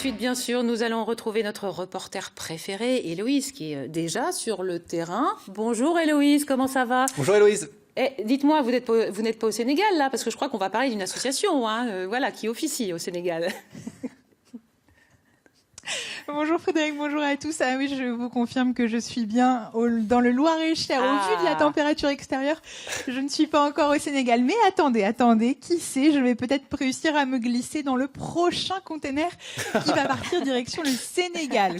suite, bien sûr, nous allons retrouver notre reporter préféré, Héloïse, qui est déjà sur le terrain. Bonjour Héloïse, comment ça va? Bonjour Héloïse. Dites-moi, vous n'êtes pas au Sénégal, là? Parce que je crois qu'on va parler d'une association voilà, qui officie au Sénégal. Bonjour Frédéric, bonjour à tous. Ah oui, je vous confirme que je suis bien dans le Loir-et-Cher. Au vu de la température extérieure, je ne suis pas encore au Sénégal. Mais attendez, qui sait, je vais peut-être réussir à me glisser dans le prochain container qui va partir direction le Sénégal.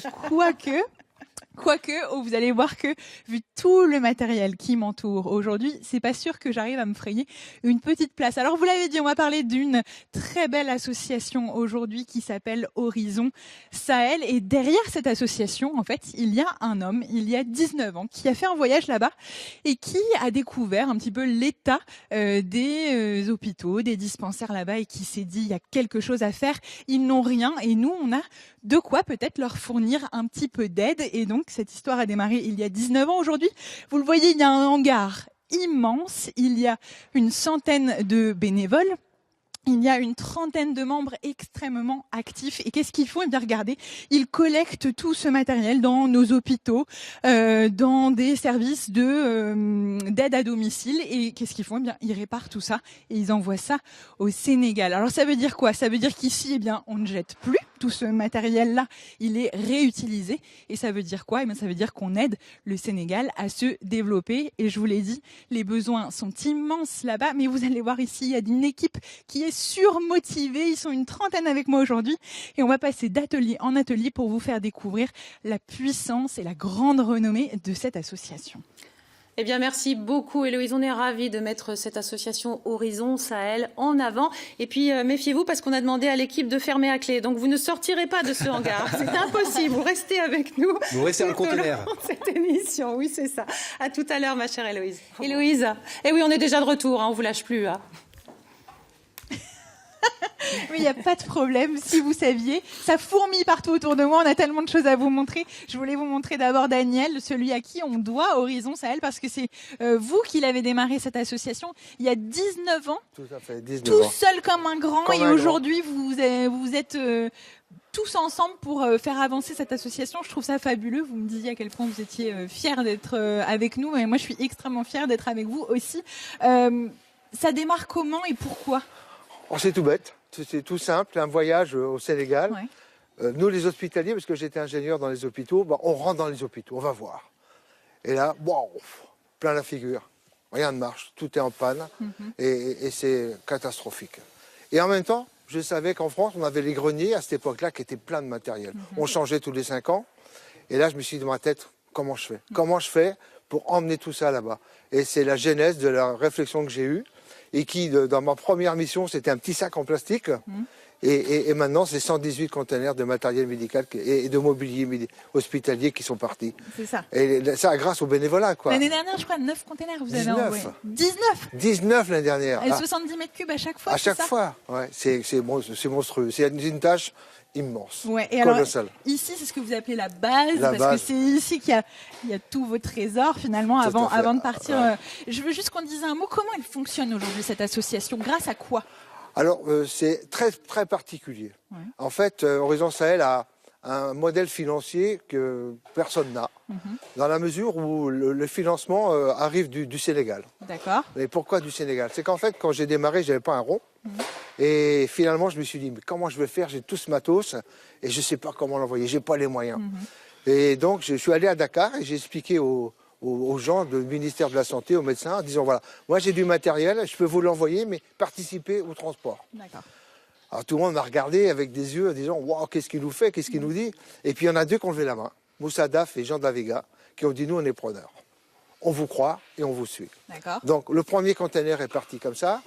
Quoique, vous allez voir que, vu tout le matériel qui m'entoure aujourd'hui, c'est pas sûr que j'arrive à me frayer une petite place. Alors, vous l'avez dit, on va parler d'une très belle association aujourd'hui qui s'appelle Horizon Sahel. Et derrière cette association, en fait, il y a un homme, il y a 19 ans, qui a fait un voyage là-bas et qui a découvert un petit peu l'état des hôpitaux, des dispensaires là-bas et qui s'est dit, il y a quelque chose à faire. Ils n'ont rien et nous, on a de quoi peut-être leur fournir un petit peu d'aide. Et donc, cette histoire a démarré il y a 19 ans aujourd'hui. Vous le voyez, il y a un hangar immense. Il y a une centaine de bénévoles. Il y a une trentaine de membres extrêmement actifs. Et qu'est-ce qu'ils font? Eh bien, regardez, ils collectent tout ce matériel dans nos hôpitaux, dans des services d'aide à domicile. Et qu'est-ce qu'ils font? Eh bien, ils réparent tout ça et ils envoient ça au Sénégal. Alors, ça veut dire quoi? Ça veut dire qu'ici, eh bien, on ne jette plus tout ce matériel-là. Il est réutilisé. Et ça veut dire quoi? Eh bien, ça veut dire qu'on aide le Sénégal à se développer. Et je vous l'ai dit, les besoins sont immenses là-bas. Mais vous allez voir ici, il y a une équipe qui est surmotivés. Ils sont une trentaine avec moi aujourd'hui et on va passer d'atelier en atelier pour vous faire découvrir la puissance et la grande renommée de cette association. Eh bien, merci beaucoup, Héloïse. On est ravis de mettre cette association Horizon Sahel en avant. Et puis, méfiez-vous parce qu'on a demandé à l'équipe de fermer à clé. Donc, vous ne sortirez pas de ce hangar. C'est impossible. Vous restez avec nous. Vous restez dans le conteneur. Cette émission, oui, c'est ça. À tout à l'heure, ma chère Héloïse. Héloïse, eh oui, on est déjà de retour. On vous lâche plus. Oui, il n'y a pas de problème. Si vous saviez, ça fourmille partout autour de moi. On a tellement de choses à vous montrer. Je voulais vous montrer d'abord Daniel, celui à qui on doit Horizon Sahel, parce que c'est vous qui l'avez démarré cette association il y a 19 ans. Tout à fait, 19 tout ans. Seul comme un grand. Et aujourd'hui, vous êtes tous ensemble pour faire avancer cette association. Je trouve ça fabuleux. Vous me disiez à quel point vous étiez fiers d'être avec nous. Et moi, je suis extrêmement fière d'être avec vous aussi. Ça démarre comment et pourquoi? C'est tout bête, c'est tout simple, un voyage au Sénégal. Ouais. Nous les hospitaliers, parce que j'étais ingénieur dans les hôpitaux, on rentre dans les hôpitaux, on va voir. Et là, wow, plein la figure, rien ne marche, tout est en panne et c'est catastrophique. Et en même temps, je savais qu'en France, on avait les greniers à cette époque-là qui étaient pleins de matériel. On changeait tous les 5 ans et là je me suis dit dans ma tête, comment je fais? Comment je fais pour emmener tout ça là-bas? Et c'est la genèse de la réflexion que j'ai eue. Et qui, dans ma première mission, c'était un petit sac en plastique. Et maintenant, c'est 118 containers de matériel médical et de mobilier hospitalier qui sont partis. C'est ça. Et ça, grâce au bénévolat, quoi. L'année dernière, je crois, 9 containers vous 19. avez envoyé. 19 l'année dernière. Et 70 mètres cubes à chaque fois. À chaque fois, ouais. C'est monstrueux. C'est une tâche immense, ouais, et colossale. Alors, ici, c'est ce que vous appelez la base, parce que c'est ici qu'il y a tous vos trésors, finalement, avant de partir. Ouais. Je veux juste qu'on dise un mot. Comment elle fonctionne aujourd'hui, cette association? Grâce à quoi? Alors, c'est très, très particulier. Ouais. En fait, Horizon Sahel a un modèle financier que personne n'a, dans la mesure où le financement arrive du Sénégal. D'accord. Mais pourquoi du Sénégal? C'est qu'en fait, quand j'ai démarré, je n'avais pas un rond. Et finalement, je me suis dit, mais comment je vais faire? J'ai tout ce matos et je ne sais pas comment l'envoyer, je n'ai pas les moyens. Et donc, je suis allé à Dakar et j'ai expliqué aux gens du ministère de la Santé, aux médecins, en disant, voilà, moi j'ai du matériel, je peux vous l'envoyer, mais participez au transport. D'accord. Alors tout le monde m'a regardé avec des yeux en disant, waouh, qu'est-ce qu'il nous fait, qu'est-ce qu'il nous dit? Et puis il y en a deux qui ont levé la main, Moussa Daf et Jean de la Vega, qui ont dit, nous on est preneurs. On vous croit et on vous suit. Donc le premier container est parti comme ça.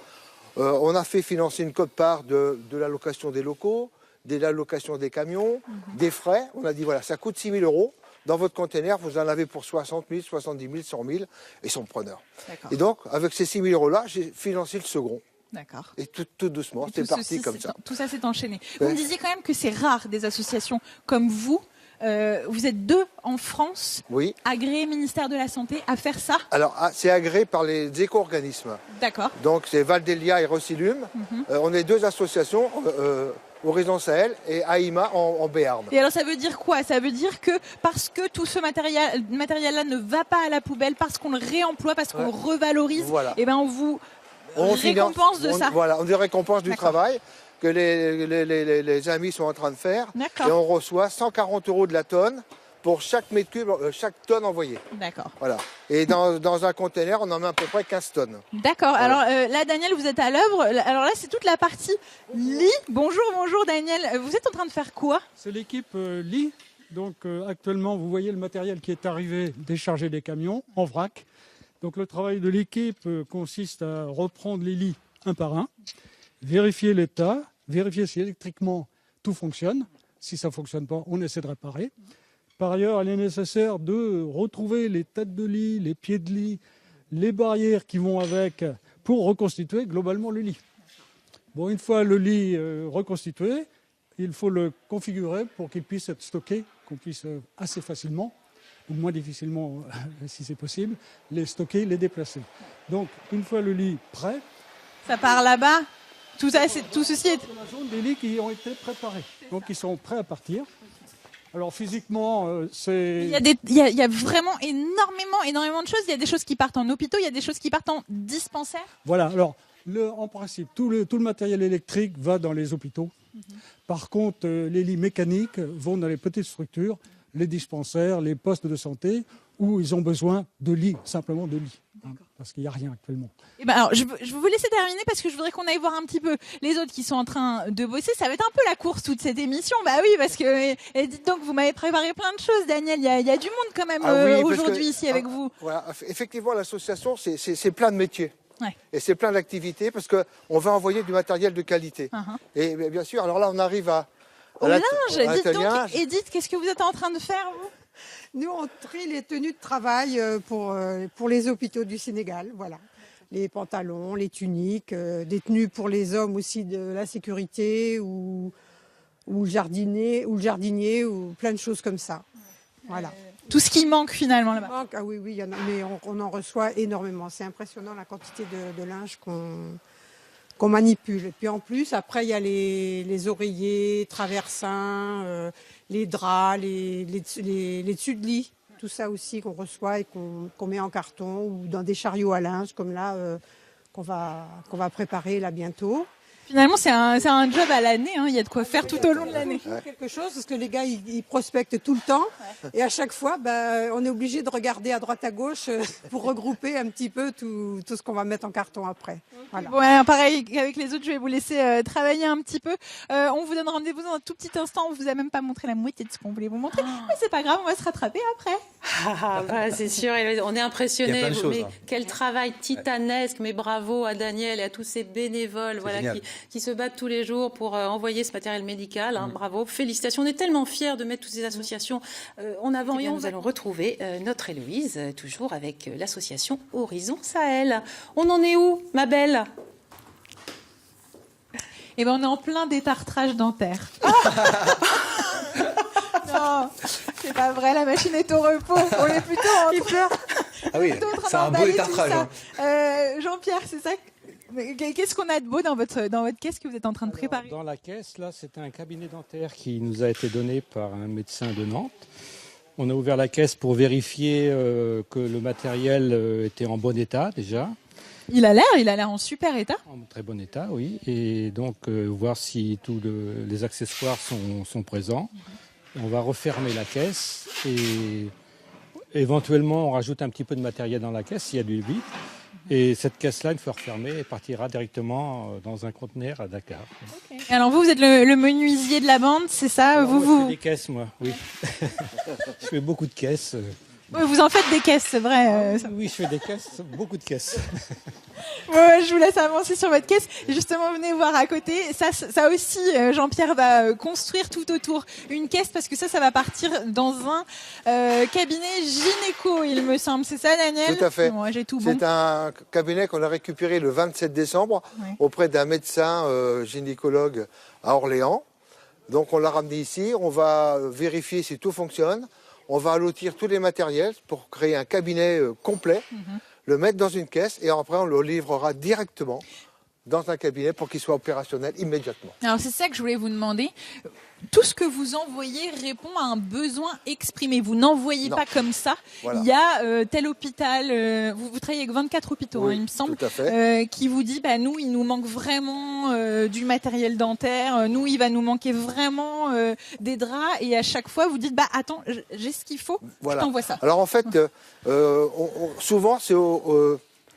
On a fait financer une quote-part de l'allocation des locaux, de l'allocation des camions, des frais. On a dit, voilà, ça coûte 6 000 €. Dans votre container, vous en avez pour 60 000, 70 000, 100 000, et ils sont preneurs. Et donc, avec ces 6 000 € là, j'ai financé le second. D'accord. Et tout doucement, c'est parti comme ça. Tout ça s'est enchaîné. Vous me disiez quand même que c'est rare des associations comme vous. Vous êtes 2 en France, agréés ministère de la Santé, à faire ça? Alors, c'est agréé par les éco-organismes. D'accord. Donc, c'est Valdelia et Rossilum. On est 2 associations Horizon Sahel et AIMA en Béarn. Et alors ça veut dire quoi? Ça veut dire que parce que tout ce matériel-là ne va pas à la poubelle, parce qu'on le réemploie, parce qu'on le revalorise, voilà. Et ben on vous on récompense de ça. Voilà, on dit récompense du travail que les amis sont en train de faire. Et on reçoit 140 € de la tonne pour chaque mètre cube, chaque tonne envoyée. D'accord. Voilà. Et dans un conteneur, on en met à peu près 15 tonnes. D'accord. Voilà. Alors là, Daniel, vous êtes à l'œuvre. Alors là, c'est toute la partie lit. Bonjour, Daniel. Vous êtes en train de faire quoi? C'est l'équipe lit. Donc actuellement, vous voyez le matériel qui est arrivé déchargé des camions en vrac. Donc le travail de l'équipe consiste à reprendre les lits un par un, vérifier l'état, vérifier si électriquement tout fonctionne. Si ça ne fonctionne pas, on essaie de réparer. Par ailleurs, il est nécessaire de retrouver les têtes de lit, les pieds de lit, les barrières qui vont avec pour reconstituer globalement le lit. Bon, une fois le lit reconstitué, il faut le configurer pour qu'il puisse être stocké, qu'on puisse assez facilement, ou moins difficilement si c'est possible, les stocker, les déplacer. Donc, une fois le lit prêt... Ça part là-bas. Tout ceci est... la zone des lits qui ont été préparés. Donc, ils sont prêts à partir. Alors physiquement, c'est... Il y a vraiment énormément de choses. Il y a des choses qui partent en hôpitaux, il y a des choses qui partent en dispensaires. Voilà, alors en principe, tout le matériel électrique va dans les hôpitaux. Par contre, les lits mécaniques vont dans les petites structures, les dispensaires, les postes de santé, où ils ont besoin de lits, simplement de lits. Parce qu'il n'y a rien actuellement. Et ben alors, je vais vous laisser terminer parce que je voudrais qu'on aille voir un petit peu les autres qui sont en train de bosser. Ça va être un peu la course toute cette émission. Bah oui, parce que et dites donc, vous m'avez préparé plein de choses, Daniel. Il y a du monde quand même aujourd'hui ici avec vous. Voilà, effectivement, l'association, c'est plein de métiers. Ouais. Et c'est plein d'activités parce qu'on va envoyer du matériel de qualité. Et bien sûr, alors là, on arrive au linge. Dites donc, Edith, qu'est-ce que vous êtes en train de faire, vous? Nous, on trie les tenues de travail pour les hôpitaux du Sénégal, voilà. Les pantalons, les tuniques, des tenues pour les hommes aussi de la sécurité ou le jardinier ou plein de choses comme ça. Voilà. Tout ce qui manque finalement là-bas. Ah oui, il y en a, mais on en reçoit énormément. C'est impressionnant la quantité de linge qu'on manipule. Et puis en plus, après, il y a les oreillers, traversins, les draps, les dessus de lit, tout ça aussi qu'on reçoit et qu'on met en carton ou dans des chariots à linge comme là qu'on va préparer là bientôt. Finalement, c'est un job à l'année. Il y a de quoi faire tout au long de l'année. Quelque chose parce que les gars ils prospectent tout le temps et à chaque fois, on est obligé de regarder à droite à gauche pour regrouper un petit peu tout ce qu'on va mettre en carton après. Voilà. Bon, alors, pareil qu'avec les autres, je vais vous laisser travailler un petit peu. On vous donne rendez-vous dans un tout petit instant. On vous a même pas montré la moitié de ce qu'on voulait vous montrer, mais c'est pas grave, on va se rattraper après. C'est sûr, on est impressionnés. Mais quel travail titanesque, mais bravo à Daniel et à tous ces bénévoles qui se battent tous les jours pour envoyer ce matériel médical. Bravo, félicitations. On est tellement fiers de mettre toutes ces associations en avant. Et nous allons retrouver notre Héloïse, toujours avec l'association Horizon Sahel. On en est où, ma belle? Eh ben, on est en plein détartrage dentaire. Non, c'est pas vrai, la machine est au repos. On est plutôt en train... Ah oui, c'est un beau détartrage. Jean-Pierre, c'est ça? Qu'est-ce qu'on a de beau dans votre caisse que vous êtes en train de préparer? Dans la caisse, là, c'est un cabinet dentaire qui nous a été donné par un médecin de Nantes. On a ouvert la caisse pour vérifier que le matériel était en bon état déjà. Il a l'air en super état. En très bon état, oui. Et donc, voir si tous les accessoires sont présents. On va refermer la caisse et éventuellement, on rajoute un petit peu de matériel dans la caisse s'il y a du vide. Et cette caisse-là, une fois refermée, elle partira directement dans un conteneur à Dakar. Okay. Alors vous êtes le menuisier de la bande, c'est ça? Alors, moi, je fais des caisses, moi, oui. Je fais beaucoup de caisses. Oui, vous en faites des caisses, c'est vrai. Oui, je fais des caisses, beaucoup de caisses. Ouais, je vous laisse avancer sur votre caisse. Et justement, venez voir à côté. Ça aussi, Jean-Pierre va construire tout autour une caisse parce que ça va partir dans un cabinet gynéco, il me semble. C'est ça, Daniel? Tout à fait. Moi, j'ai tout bon. C'est un cabinet qu'on a récupéré le 27 décembre auprès d'un médecin gynécologue à Orléans. Donc, on l'a ramené ici. On va vérifier si tout fonctionne. On va allotir tous les matériels pour créer un cabinet complet, le mettre dans une caisse et après on le livrera directement dans un cabinet pour qu'il soit opérationnel immédiatement. Alors c'est ça que je voulais vous demander. Tout ce que vous envoyez répond à un besoin exprimé. Vous n'envoyez pas comme ça. Voilà. Il y a tel hôpital, vous travaillez avec 24 hôpitaux, oui, il me semble, tout à fait. Qui vous dit, nous, il nous manque vraiment du matériel dentaire, nous, il va nous manquer vraiment des draps, et à chaque fois, vous dites, attends, j'ai ce qu'il faut, voilà. Je t'envoie ça. Alors en fait, souvent, c'est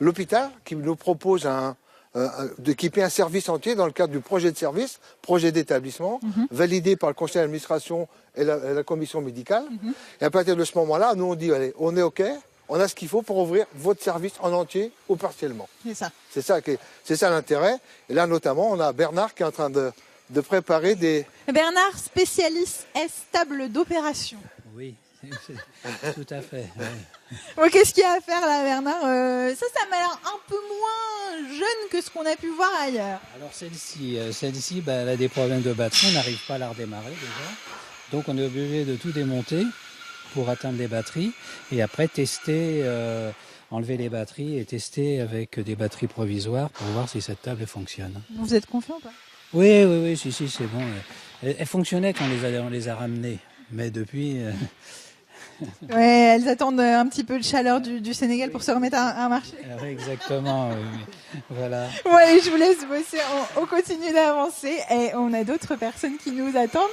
l'hôpital qui nous propose d'équiper un service entier dans le cadre du projet de service, projet d'établissement, validé par le conseil d'administration et la commission médicale. Et à partir de ce moment-là, nous on dit, allez, on est OK, on a ce qu'il faut pour ouvrir votre service en entier ou partiellement. C'est ça. C'est ça l'intérêt. Et là, notamment, on a Bernard qui est en train de préparer des... Bernard, spécialiste table d'opération. Oui, tout à fait. Ouais. Bon, qu'est-ce qu'il y a à faire là, Bernard Ça m'a l'air un peu moins jeune que ce qu'on a pu voir ailleurs. Alors celle-ci, elle a des problèmes de batterie, on n'arrive pas à la redémarrer déjà. Donc on est obligé de tout démonter pour atteindre les batteries et après tester, enlever les batteries et tester avec des batteries provisoires pour voir si cette table fonctionne. Vous êtes confiant ou pas? Oui, si, c'est bon. Elle fonctionnait quand on les a ramenées, mais depuis... Ouais, elles attendent un petit peu de chaleur du Sénégal pour se remettre à marcher. Oui, exactement, oui. Voilà. Ouais, je vous laisse bosser, on continue d'avancer et on a d'autres personnes qui nous attendent.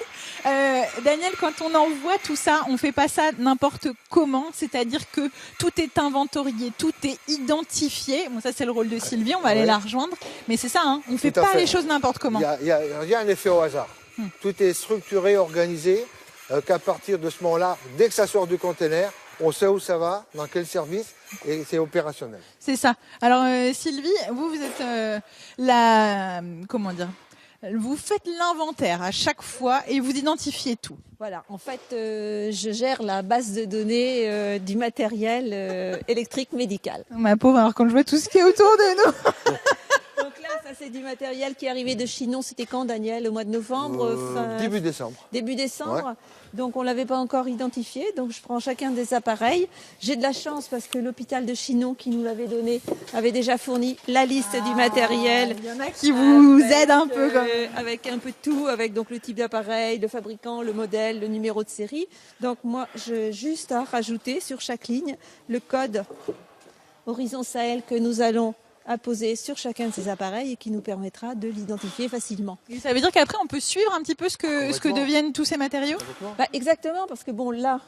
Daniel, quand on envoie tout ça, on fait pas ça n'importe comment, c'est-à-dire que tout est inventorié, tout est identifié. Bon, ça c'est le rôle de Sylvie, on va aller la rejoindre, mais c'est ça, hein, on fait pas les choses n'importe comment. Il y a un effet au hasard. Tout est structuré, organisé. Qu'à partir de ce moment-là, dès que ça sort du conteneur, on sait où ça va, dans quel service, et c'est opérationnel. C'est ça. Alors Sylvie, vous êtes vous faites l'inventaire à chaque fois et vous identifiez tout. Voilà, en fait, je gère la base de données du matériel électrique médical. Ma pauvre, alors quand je vois tout ce qui est autour de nous... Donc là, ça c'est du matériel qui est arrivé de Chinon. C'était quand, Daniel? Au mois de novembre Début décembre. Début décembre. Ouais. Donc on l'avait pas encore identifié. Donc je prends chacun des appareils. J'ai de la chance parce que l'hôpital de Chinon qui nous l'avait donné avait déjà fourni la liste du matériel. Il y en a qui vous aident un peu. Avec un peu de tout, avec donc le type d'appareil, le fabricant, le modèle, le numéro de série. Donc moi, j'ai juste à rajouter sur chaque ligne le code Horizon Sahel que nous allons à poser sur chacun de ces appareils et qui nous permettra de l'identifier facilement. Et ça veut dire qu'après on peut suivre un petit peu ce que deviennent tous ces matériaux? Exactement, parce que bon là,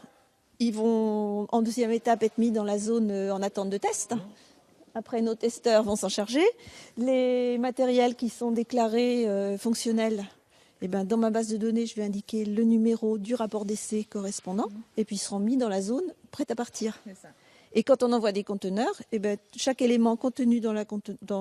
ils vont en deuxième étape être mis dans la zone en attente de test. Après, nos testeurs vont s'en charger. Les matériels qui sont déclarés fonctionnels, dans ma base de données, je vais indiquer le numéro du rapport d'essai correspondant et puis ils seront mis dans la zone prête à partir. C'est ça. Et quand on envoie des conteneurs, chaque élément contenu dans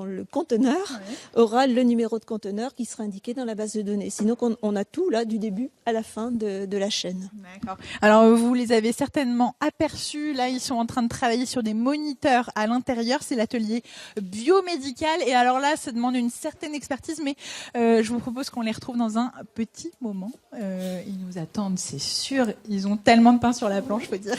le conteneur aura le numéro de conteneur qui sera indiqué dans la base de données. Sinon, on a tout là du début à la fin de la chaîne. D'accord. Alors, vous les avez certainement aperçus. Là, ils sont en train de travailler sur des moniteurs à l'intérieur. C'est l'atelier biomédical. Et alors là, ça demande une certaine expertise, mais je vous propose qu'on les retrouve dans un petit moment. Ils nous attendent, c'est sûr. Ils ont tellement de pain sur la planche, faut dire.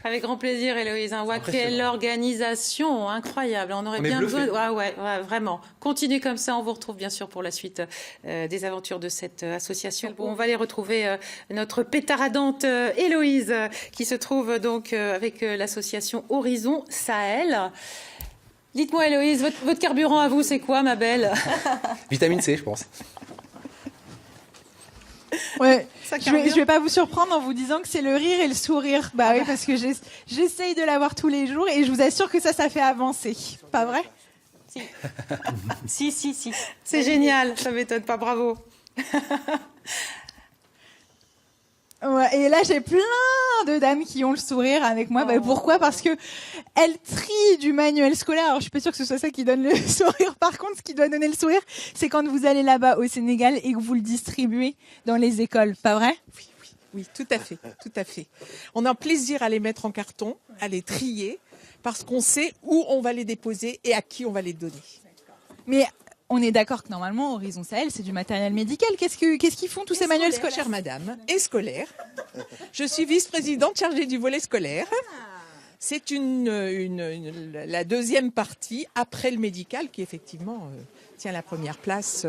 Avec grand plaisir, Héloïse. Quelle organisation incroyable. On aurait bien besoin. Ouais, vraiment. Continuez comme ça. On vous retrouve bien sûr pour la suite des aventures de cette association. On va aller retrouver notre pétaradante Héloïse, qui se trouve donc avec l'association Horizon Sahel. Dites-moi, Héloïse, votre carburant à vous, c'est quoi, ma belle? Vitamine C, je pense. Ouais, je vais pas vous surprendre en vous disant que c'est le rire et le sourire. Bah oui, parce que j'essaye de l'avoir tous les jours et je vous assure que ça fait avancer. Pas vrai? Si. C'est génial, ça m'étonne pas, bravo. Ouais, et là, j'ai plein de dames qui ont le sourire avec moi. Pourquoi? Parce que elles trient du manuel scolaire. Alors, je suis pas sûre que ce soit ça qui donne le sourire. Par contre, ce qui doit donner le sourire, c'est quand vous allez là-bas au Sénégal et que vous le distribuez dans les écoles. Pas vrai? Oui, tout à fait. On a un plaisir à les mettre en carton, à les trier, parce qu'on sait où on va les déposer et à qui on va les donner. Mais on est d'accord que normalement, Horizon Sahel, c'est du matériel médical. Qu'est-ce qu'ils font tous ces manuels scolaires? Chère madame, et scolaire. Je suis vice-présidente chargée du volet scolaire. C'est la deuxième partie, après le médical, qui effectivement tient la première place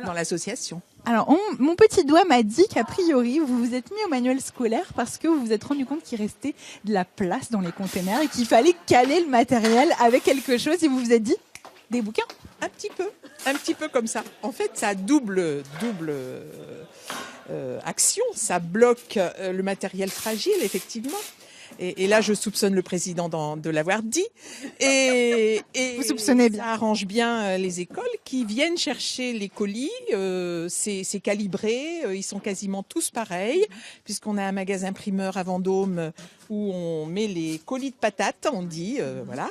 dans l'association. Alors, mon petit doigt m'a dit qu'a priori, vous vous êtes mis au manuel scolaire parce que vous vous êtes rendu compte qu'il restait de la place dans les containers et qu'il fallait caler le matériel avec quelque chose et vous vous êtes dit, des bouquins ? Un petit peu comme ça. En fait, ça a double action. Ça bloque le matériel fragile, effectivement. Et là, je soupçonne le président de l'avoir dit. Et vous soupçonnez bien. Ça arrange bien les écoles qui viennent chercher les colis. C'est calibré. Ils sont quasiment tous pareils, puisqu'on a un magasin primeur à Vendôme où on met les colis de patates, on dit, voilà.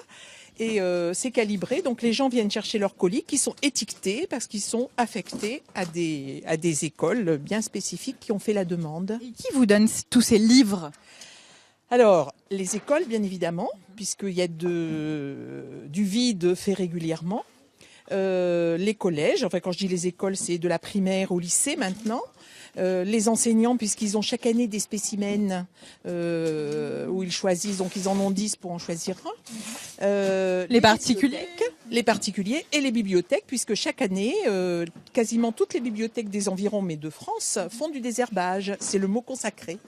Et c'est calibré, donc les gens viennent chercher leurs colis qui sont étiquetés parce qu'ils sont affectés à des écoles bien spécifiques qui ont fait la demande. Et qui vous donne tous ces livres ? Alors, les écoles, bien évidemment, puisqu'il y a du vide fait régulièrement. Les collèges, enfin quand je dis les écoles, c'est de la primaire au lycée maintenant. Les enseignants, puisqu'ils ont chaque année des spécimens où ils choisissent, donc ils en ont 10 pour en choisir un. Les particuliers et les bibliothèques, puisque chaque année, quasiment toutes les bibliothèques des environs, mais de France, font du désherbage. C'est le mot consacré.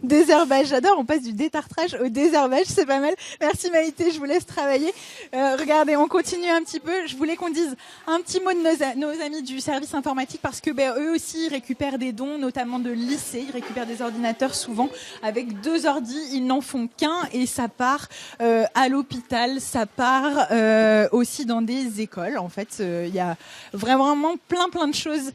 Désherbage, j'adore, on passe du détartrage au désherbage, c'est pas mal. Merci Maïté, je vous laisse travailler. Regardez, on continue un petit peu. Je voulais qu'on dise un petit mot de nos amis du service informatique parce que eux aussi ils récupèrent des dons, notamment de lycée. Ils récupèrent des ordinateurs souvent. Avec 2 ordis, ils n'en font qu'un et ça part à l'hôpital, ça part aussi dans des écoles. En fait, il y a vraiment plein de choses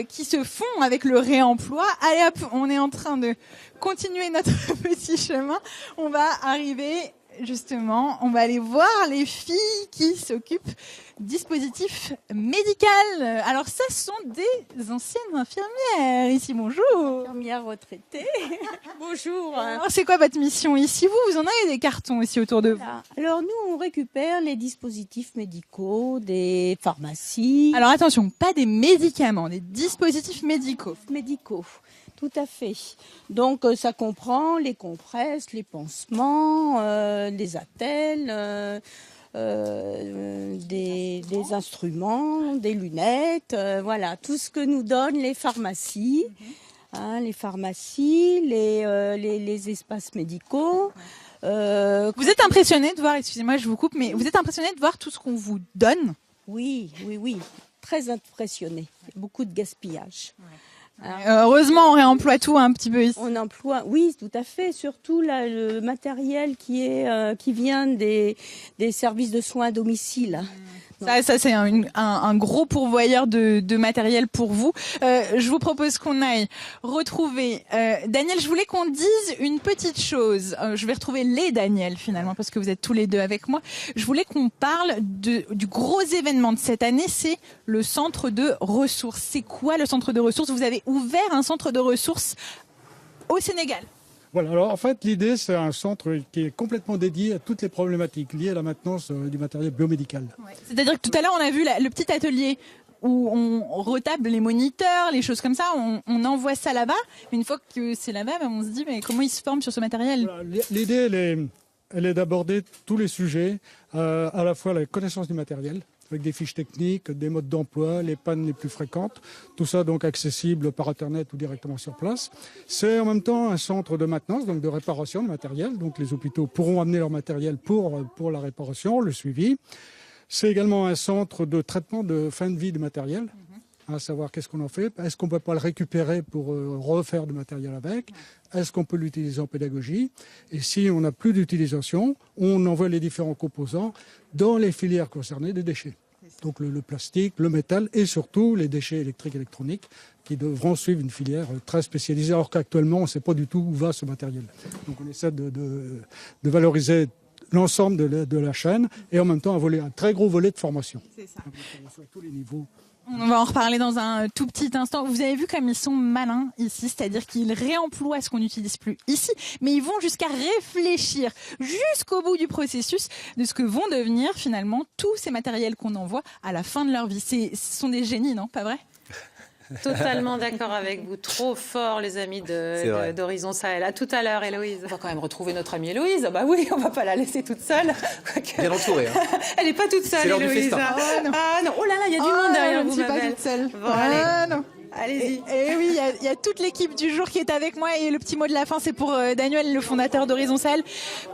qui se font avec le réemploi. Allez hop, on est en train de continuer notre petit chemin. On va arriver justement, on va aller voir les filles qui s'occupent dispositif médical. Alors ça, ce sont des anciennes infirmières ici. Bonjour. Infirmière retraitée. Bonjour. Alors, c'est quoi votre mission ici ? Vous en avez des cartons ici autour de vous. Alors nous, on récupère les dispositifs médicaux des pharmacies. Alors attention, pas des médicaments, des dispositifs médicaux. Médicaux. Tout à fait. Donc ça comprend les compresses, les pansements, les attelles, des instruments, des lunettes, voilà, tout ce que nous donnent les pharmacies, les pharmacies, les espaces médicaux. Vous êtes impressionné de voir, excusez-moi, je vous coupe, mais vous êtes impressionné de voir tout ce qu'on vous donne ? Oui, très impressionné. Beaucoup de gaspillage. Heureusement, on réemploie tout un petit peu ici. On emploie, oui, tout à fait. Surtout là, le matériel qui vient des services de soins à domicile. Ça c'est un gros pourvoyeur de matériel pour vous. Je vous propose qu'on aille retrouver Daniel. Je voulais qu'on dise une petite chose. Je vais retrouver les Daniel finalement parce que vous êtes tous les deux avec moi. Je voulais qu'on parle du gros événement de cette année. C'est le centre de ressources. C'est quoi le centre de ressources ? Vous avez ouvert un centre de ressources au Sénégal. Voilà, alors en fait l'idée c'est un centre qui est complètement dédié à toutes les problématiques liées à la maintenance du matériel biomédical. Ouais. C'est-à-dire que tout à l'heure on a vu le petit atelier où on retable les moniteurs, les choses comme ça, on envoie ça là-bas. Une fois que c'est là-bas, on se dit mais comment ils se forment sur ce matériel ? Voilà, l'idée elle est d'aborder tous les sujets, à la fois la connaissance du matériel, avec des fiches techniques, des modes d'emploi, les pannes les plus fréquentes, tout ça donc accessible par Internet ou directement sur place. C'est en même temps un centre de maintenance, donc de réparation de matériel, donc les hôpitaux pourront amener leur matériel pour la réparation, le suivi. C'est également un centre de traitement de fin de vie du matériel, à savoir qu'est-ce qu'on en fait, est-ce qu'on ne peut pas le récupérer pour refaire du matériel avec, est-ce qu'on peut l'utiliser en pédagogie, et si on n'a plus d'utilisation, on envoie les différents composants dans les filières concernées des déchets. Donc le plastique, le métal et surtout les déchets électriques et électroniques qui devront suivre une filière très spécialisée, alors qu'actuellement on ne sait pas du tout où va ce matériel. Donc on essaie de valoriser l'ensemble de la chaîne et en même temps un très gros volet de formation. C'est ça. Sur tous les niveaux. On va en reparler dans un tout petit instant. Vous avez vu comme ils sont malins ici, c'est-à-dire qu'ils réemploient ce qu'on n'utilise plus ici, mais ils vont jusqu'à réfléchir jusqu'au bout du processus de ce que vont devenir finalement tous ces matériels qu'on envoie à la fin de leur vie. Ce sont des génies, non ? Pas vrai ? Totalement d'accord avec vous. Trop fort, les amis d'Horizon Sahel. À tout à l'heure, Héloïse. On va quand même retrouver notre amie Héloïse. Bah oui, on va pas la laisser toute seule. Bien entourée. Hein. Elle n'est pas toute seule, C'est l'heure du Héloïse. festin. Ah non. Oh là là, il y a du monde derrière vous, je ne suis ma pas belle. toute seule. Bon, allez. Non. Allez-y. Et oui, il y a toute l'équipe du jour qui est avec moi et le petit mot de la fin, c'est pour Daniel, le fondateur d'Horizon Sahel,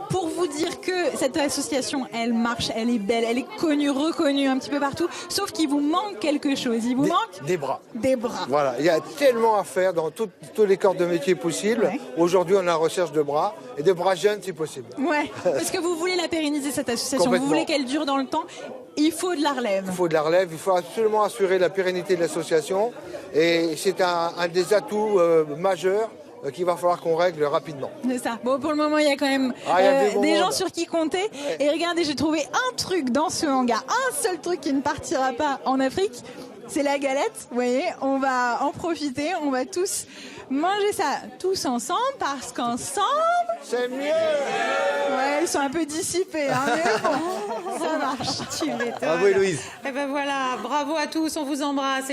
pour vous dire que cette association, elle marche, elle est belle, elle est connue, reconnue un petit peu partout, sauf qu'il vous manque quelque chose. Il vous manque des bras. Des bras. Voilà, il y a tellement à faire dans tous les corps de métier possibles. Ouais. Aujourd'hui, on est en recherche de bras, et de bras jeunes si possible. Ouais, parce que vous voulez la pérenniser, cette association, vous Complètement. voulez qu'elle dure dans le temps, il faut de la relève. Il faut de la relève, il faut absolument assurer la pérennité de l'association, et c'est un des atouts majeurs qu'il va falloir qu'on règle rapidement. C'est ça. Bon, pour le moment, il y a quand même il y a des gens sur qui compter. Ouais. Et regardez, j'ai trouvé un truc dans ce hangar, un seul truc qui ne partira pas en Afrique. C'est la galette. Vous voyez, on va en profiter. On va tous manger ça tous ensemble parce qu'ensemble... C'est mieux. Ouais, ils sont un peu dissipés, hein, mais bon, ça marche. Tu m'étonnes. Bravo Héloïse. Et ben voilà, bravo à tous, on vous embrasse.